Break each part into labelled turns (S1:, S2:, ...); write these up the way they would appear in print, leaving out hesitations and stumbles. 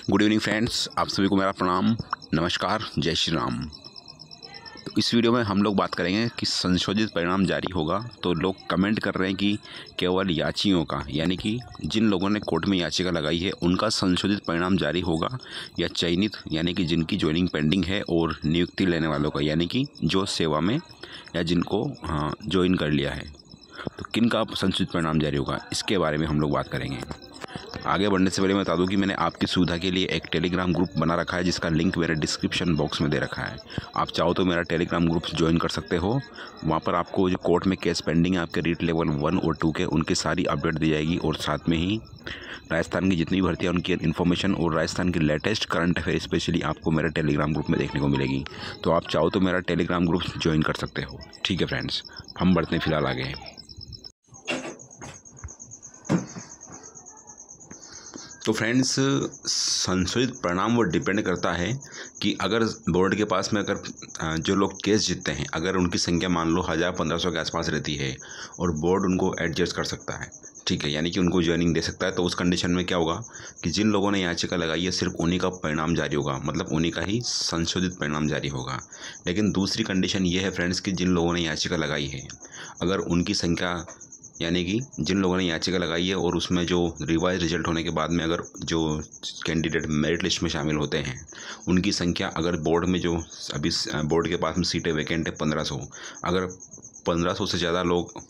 S1: Good evening friends, आप सभी को मेरा प्रणाम, नमस्कार, जय श्री राम। तो इस वीडियो में हम लोग बात करेंगे कि संशोधित परिणाम जारी होगा। तो लोग कमेंट कर रहे हैं कि केवल याचियों का, यानी कि जिन लोगों ने कोर्ट में याचिका लगाई है उनका संशोधित परिणाम जारी होगा, या चयनित यानी कि जिनकी ज्वाइनिंग पेंडिंग है और नियुक्ति लेने वालों का, यानी कि जो सेवा में या जिनको ज्वाइन कर लिया है, तो किन का संशोधित परिणाम जारी होगा, इसके बारे में हम लोग बात करेंगे। आगे बढ़ने से पहले मैं बता दूं कि मैंने आपकी सुविधा के लिए एक टेलीग्राम ग्रुप बना रखा है, जिसका लिंक मेरे डिस्क्रिप्शन बॉक्स में दे रखा है। आप चाहो तो मेरा टेलीग्राम ग्रुप ज्वाइन कर सकते हो। वहां पर आपको जो कोर्ट में केस पेंडिंग है आपके रीट लेवल 1 और 2 के, उनकी सारी अपडेट दी जाएगी, और साथ में ही राजस्थान की जितनी भर्ती है उनकी इन्फॉर्मेशन और राजस्थान की लेटेस्ट करंट अफेयर स्पेशली आपको मेरे टेलीग्राम ग्रुप में देखने को मिलेगी। तो आप चाहो तो मेरा टेलीग्राम ग्रुप ज्वाइन कर सकते हो। ठीक है फ्रेंड्स, हम बढ़ते हैं फिलहाल आगे। तो फ्रेंड्स, संशोधित परिणाम वो डिपेंड करता है कि अगर बोर्ड के पास में अगर जो लोग केस जीतते हैं, अगर उनकी संख्या मान लो 1000-1500 के आसपास रहती है और बोर्ड उनको एडजस्ट कर सकता है, ठीक है, यानी कि उनको ज्वाइनिंग दे सकता है, तो उस कंडीशन में क्या होगा कि जिन लोगों ने याचिका लगाई है सिर्फ उन्हीं का परिणाम जारी होगा, मतलब उन्हीं का ही संशोधित परिणाम जारी होगा। लेकिन दूसरी कंडीशन ये है फ्रेंड्स कि जिन लोगों ने याचिका लगाई है, अगर उनकी संख्या, यानी कि जिन लोगों ने याचिका लगाई है और उसमें जो रिवाइज रिजल्ट होने के बाद में अगर जो कैंडिडेट मेरिट लिस्ट में शामिल होते हैं उनकी संख्या, अगर बोर्ड में जो अभी बोर्ड के पास में सीटें वैकेंट है 1500, अगर 1500 से ज़्यादा लोग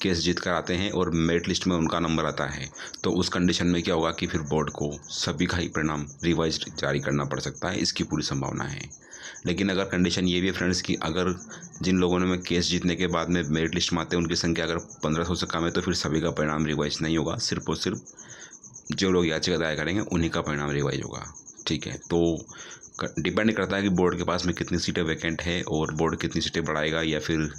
S1: केस जीत कर आते हैं और मेरिट लिस्ट में उनका नंबर आता है, तो उस कंडीशन में क्या होगा कि फिर बोर्ड को सभी का ही परिणाम रिवाइज जारी करना पड़ सकता है। इसकी पूरी संभावना है। लेकिन अगर कंडीशन ये भी है फ्रेंड्स कि अगर जिन लोगों ने केस जीतने के बाद में मेरिट लिस्ट में आते हैं उनकी संख्या अगर 1500 से कम है, तो फिर सभी का परिणाम रिवाइज नहीं होगा, सिर्फ और सिर्फ जो लोग याचिका दायर करेंगे उन्हीं का परिणाम रिवाइज होगा। ठीक है, तो डिपेंड करता है कि बोर्ड के पास में कितनी सीटें वैकेंट है और बोर्ड कितनी सीटें बढ़ाएगा, या फिर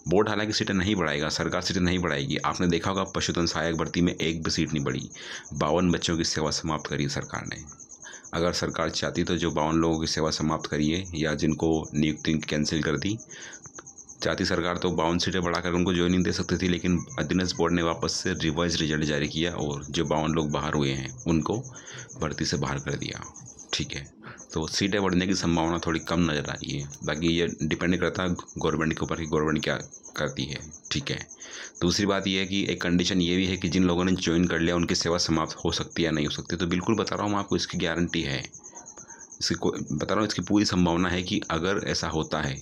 S1: बोर्ड हालांकि सीटें नहीं बढ़ाएगा, सरकार सीटें नहीं बढ़ाएगी। आपने देखा होगा पशुधन सहायक भर्ती में एक भी सीट नहीं बढ़ी, 52 बच्चों की सेवा समाप्त करी सरकार ने। अगर सरकार चाहती तो जो 52 लोगों की सेवा समाप्त करिए या जिनको नियुक्ति कैंसिल कर दी, चाहती सरकार तो 52 सीटें बढ़ाकर उनको ज्वाइनिंग दे सकती थी, लेकिन अधीनस्थ बोर्ड ने वापस से रिवाइज रिजल्ट जारी किया और जो 52 लोग बाहर हुए हैं उनको भर्ती से बाहर कर दिया। ठीक है, तो सीटें बढ़ने की संभावना थोड़ी कम नज़र आ रही है। बाकी ये डिपेंड करता है गवर्नमेंट के ऊपर कि गवर्नमेंट क्या करती है। ठीक है, दूसरी बात यह है कि एक कंडीशन ये भी है कि जिन लोगों ने ज्वाइन कर लिया उनकी सेवा समाप्त हो सकती है या नहीं हो सकती। तो बिल्कुल बता रहा हूँ आपको, इसकी गारंटी है, बता रहा हूँ, इसकी पूरी संभावना है कि अगर ऐसा होता है,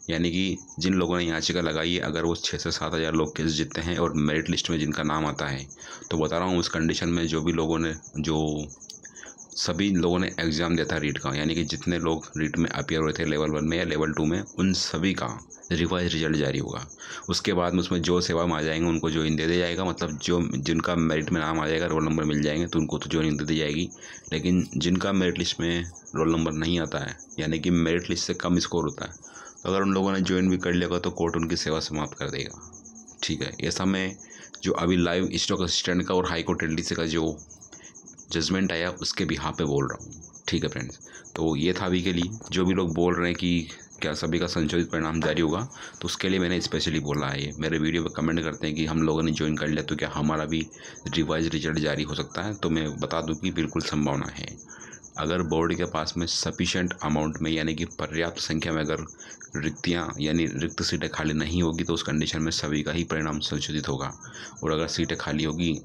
S1: यानी कि जिन लोगों ने याचिका लगाई है अगर वो 6 से 7 हज़ार लोग केस जीतते हैं और मेरिट लिस्ट में जिनका नाम आता है, तो बता रहा हूँ उस कंडीशन में सभी लोगों ने एग्ज़ाम दिया था रीट का, यानी कि जितने लोग रीट में अपीयर हुए थे लेवल 1 में या लेवल 2 में, उन सभी का रिवाइज रिजल्ट जारी होगा। उसके बाद में उसमें जो सेवा में आ जाएंगे उनको ज्वाइन दे दिया जाएगा, मतलब जो जिनका मेरिट में नाम आ जाएगा, रोल नंबर मिल जाएंगे, तो उनको तो ज्वाइनिंग दे दी जाएगी। लेकिन जिनका मेरिट लिस्ट में रोल नंबर नहीं आता है, यानी कि मेरिट लिस्ट से कम स्कोर होता है, तो अगर उन लोगों ने ज्वाइन भी कर लिया तो कोर्ट उनकी सेवा समाप्त कर देगा। ठीक है, ऐसा मैं जो अभी लाइव स्टॉक असिस्टेंट का और हाई कोर्ट एलडीसी का जो जजमेंट आया उसके बिहाफ पे बोल रहा हूँ। ठीक है फ्रेंड्स, तो ये था अभी के लिए। जो भी लोग बोल रहे हैं कि क्या सभी का संशोधित परिणाम जारी होगा, तो उसके लिए मैंने स्पेशली बोला है। मेरे वीडियो पे कमेंट करते हैं कि हम लोगों ने ज्वाइन कर लिया तो क्या हमारा भी रिवाइज रिजल्ट जारी हो सकता है, तो मैं बता दूं कि बिल्कुल संभावना है। अगर बोर्ड के पास में सफिशेंट अमाउंट में, यानी कि पर्याप्त संख्या में अगर रिक्तियाँ यानी रिक्त सीटें खाली नहीं होगी, तो उस कंडीशन में सभी का ही परिणाम संशोधित होगा। और अगर सीटें खाली होगी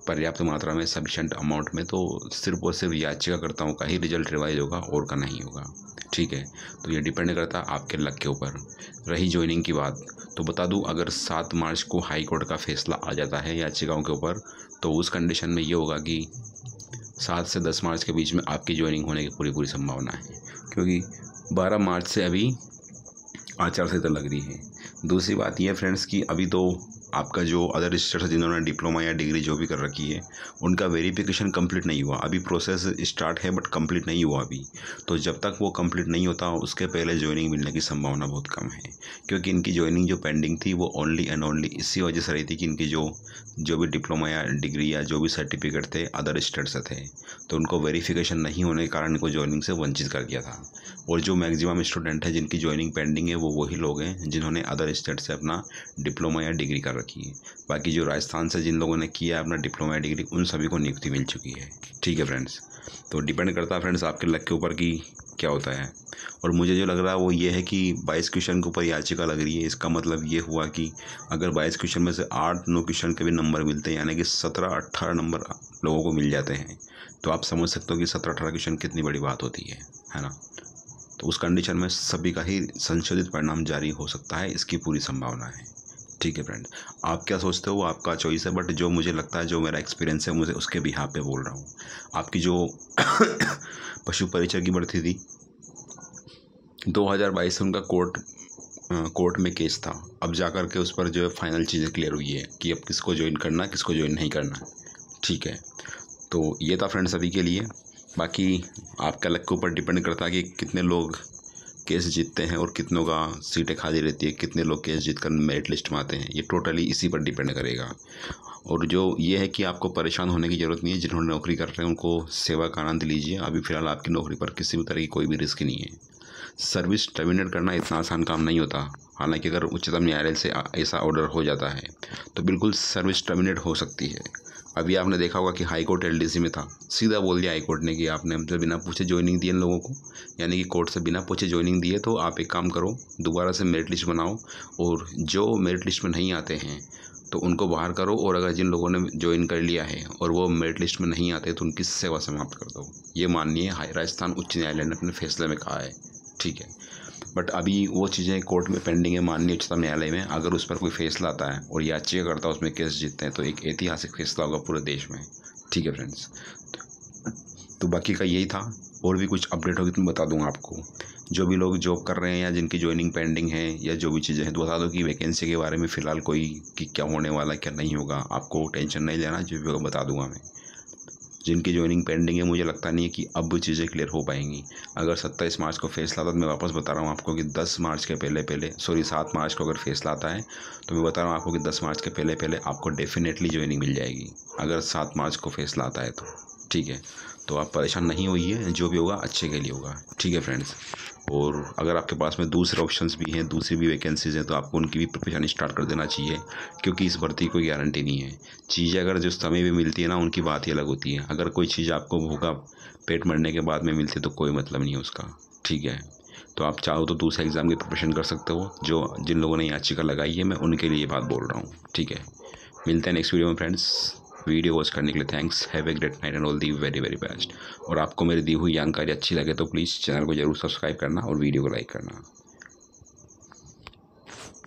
S1: पर्याप्त मात्रा में, सफिशेंट अमाउंट में, तो सिर्फ और सिर्फ याचिकाकर्ताओं का ही रिजल्ट रिवाइज होगा और का नहीं होगा। ठीक है, तो ये डिपेंड करता है आपके लक के ऊपर। रही ज्वाइनिंग की बात, तो बता दूं अगर 7 मार्च को हाई कोर्ट का फैसला आ जाता है याचिकाओं के ऊपर, तो उस कंडीशन में ये होगा कि 7 से 10 मार्च के बीच में आपकी ज्वाइनिंग होने की पूरी संभावना है, क्योंकि 12 मार्च से अभी आचार संहिता लग रही है। दूसरी बात यह फ्रेंड्स कि अभी तो आपका जो अदर स्टेट्स है जिन्होंने डिप्लोमा या डिग्री जो भी कर रखी है उनका वेरिफिकेशन कंप्लीट नहीं हुआ, अभी प्रोसेस स्टार्ट है बट कंप्लीट नहीं हुआ अभी। तो जब तक वो कंप्लीट नहीं होता उसके पहले ज्वाइनिंग मिलने की संभावना बहुत कम है, क्योंकि इनकी ज्वाइनिंग जो पेंडिंग थी वो ओनली एंड ओनली इसी वजह से रही थी कि इनकी जो भी डिप्लोमा या डिग्री या जो भी सर्टिफिकेट थे अदर स्टेट से थे, तो उनको वेरिफिकेशन नहीं होने के कारण इनको ज्वाइनिंग से वंचित कर दिया था। और जो मैक्सिमम स्टूडेंट है जिनकी ज्वाइनिंग पेंडिंग है वो वही लोग हैं जिन्होंने अदर स्टेट से अपना डिप्लोमा या डिग्री कर रखी है। बाकी जो राजस्थान से जिन लोगों ने किया अपना डिप्लोमा या डिग्री, उन सभी को नियुक्ति मिल चुकी है। ठीक है फ्रेंड्स, तो डिपेंड करता है फ्रेंड्स आपके लक के ऊपर कि क्या होता है। और मुझे जो लग रहा है वो ये है कि 22 क्वेश्चन के ऊपर याचिका लग रही है। इसका मतलब ये हुआ कि अगर 22 क्वेश्चन में से 8-9 क्वेश्चन के भी नंबर मिलते हैं, यानी कि 17-18 नंबर लोगों को मिल जाते हैं, तो आप समझ सकते हो कि 17-18 क्वेश्चन कितनी बड़ी बात होती है ना। तो उस कंडीशन में सभी का ही संशोधित परिणाम जारी हो सकता है, इसकी पूरी संभावना है। ठीक है फ्रेंड, आप क्या सोचते हो वो आपका चॉइस है, बट जो मुझे लगता है, जो मेरा एक्सपीरियंस है, मुझे उसके बिहाफ पे बोल रहा हूँ। आपकी जो पशु परिचय की भर्ती थी 2022 से, उनका कोर्ट में केस था। अब जाकर के उस पर जो है फाइनल चीज़ें क्लियर हुई है कि अब किसको ज्वाइन करना, किसको ज्वाइन नहीं करना। ठीक है, तो ये था फ्रेंड्स अभी के लिए। बाकी आपका लक के ऊपर डिपेंड करता है कि कितने लोग केस जीतते हैं और कितनों का सीटें खाली रहती है, कितने लोग केस जीतकर मेरिट लिस्ट में आते हैं, ये टोटली इसी पर डिपेंड करेगा। और जो ये है कि आपको परेशान होने की ज़रूरत नहीं है। जिन्होंने नौकरी कर रहे हैं उनको सेवा का आनंद लीजिए। अभी फ़िलहाल आपकी नौकरी पर किसी भी तरह की कोई भी रिस्क नहीं है। सर्विस टर्मिनेट करना इतना आसान काम नहीं होता। हालांकि अगर उच्चतम न्यायालय से ऐसा ऑर्डर हो जाता है तो बिल्कुल सर्विस टर्मिनेट हो सकती है। अभी आपने देखा होगा कि हाई कोर्ट एलडीसी में था, सीधा बोल दिया हाई कोर्ट ने कि आपने हमसे बिना पूछे ज्वाइनिंग दी इन लोगों को, यानी कि कोर्ट से बिना पूछे ज्वाइनिंग दी है। तो आप एक काम करो, दोबारा से मेरिट लिस्ट बनाओ और जो मेरिट लिस्ट में नहीं आते हैं तो उनको बाहर करो। और अगर जिन लोगों ने ज्वाइन कर लिया है और वो मेरिट लिस्ट में नहीं आते तो उनकी सेवा समाप्त कर दो। ये माननीय राजस्थान उच्च न्यायालय ने अपने फैसले में कहा है। ठीक है, बट अभी वो चीज़ें कोर्ट में पेंडिंग है माननीय उच्चतम न्यायालय में। अगर उस पर कोई फैसला आता है और याचिकाकर्ता उसमें केस जीतते हैं तो एक ऐतिहासिक फैसला होगा पूरे देश में। ठीक है फ्रेंड्स, तो बाकी का यही था। और भी कुछ अपडेट होगी तो मैं बता दूंगा आपको। जो भी लोग जॉब कर रहे हैं या जिनकी ज्वाइनिंग पेंडिंग है या जो भी चीज़ें हैं, तो बता दो कि वैकेंसी के बारे में फ़िलहाल कोई कि क्या होने वाला है क्या नहीं होगा। आपको टेंशन नहीं लेना, जो भी होगा बता दूंगा मैं। जिनकी ज्वाइनिंग पेंडिंग है, मुझे लगता नहीं है कि अब चीज़ें क्लियर हो पाएंगी। अगर 27 मार्च को फैसला आता है तो मैं वापस बता रहा हूँ आपको कि 10 मार्च के पहले 7 मार्च को अगर फैसला आता है तो मैं बता रहा हूँ आपको कि 10 मार्च के पहले आपको डेफिनेटली ज्वाइनिंग मिल जाएगी, अगर 7 मार्च को फैसला आता है तो। ठीक है, तो आप परेशान नहीं होइए, जो भी होगा अच्छे के लिए होगा। ठीक है फ्रेंड्स, और अगर आपके पास में दूसरे ऑप्शंस भी हैं, दूसरी भी वैकेंसीज़ हैं, तो आपको उनकी भी प्रिपरेशन स्टार्ट कर देना चाहिए, क्योंकि इस भर्ती की कोई गारंटी नहीं है। चीज़ें अगर जो समय भी मिलती है ना, उनकी बात ही अलग होती है। अगर कोई चीज़ आपको भूखा पेट मरने के बाद में मिलती है तो कोई मतलब नहीं है उसका। ठीक है, तो आप चाहो तो दूसरे एग्ज़ाम की प्रिपरेशन कर सकते हो। जिन लोगों ने याचिका लगाई है, मैं उनके लिए बात बोल रहा हूँ। ठीक है, मिलते हैं नेक्स्ट वीडियो में फ्रेंड्स। वीडियो वॉच करने के लिए thanks. Have a great night and all the very very best. और आपको मेरी दी हुई जानकारी अच्छी लगे तो प्लीज़ चैनल को जरूर सब्सक्राइब करना और वीडियो को लाइक करना।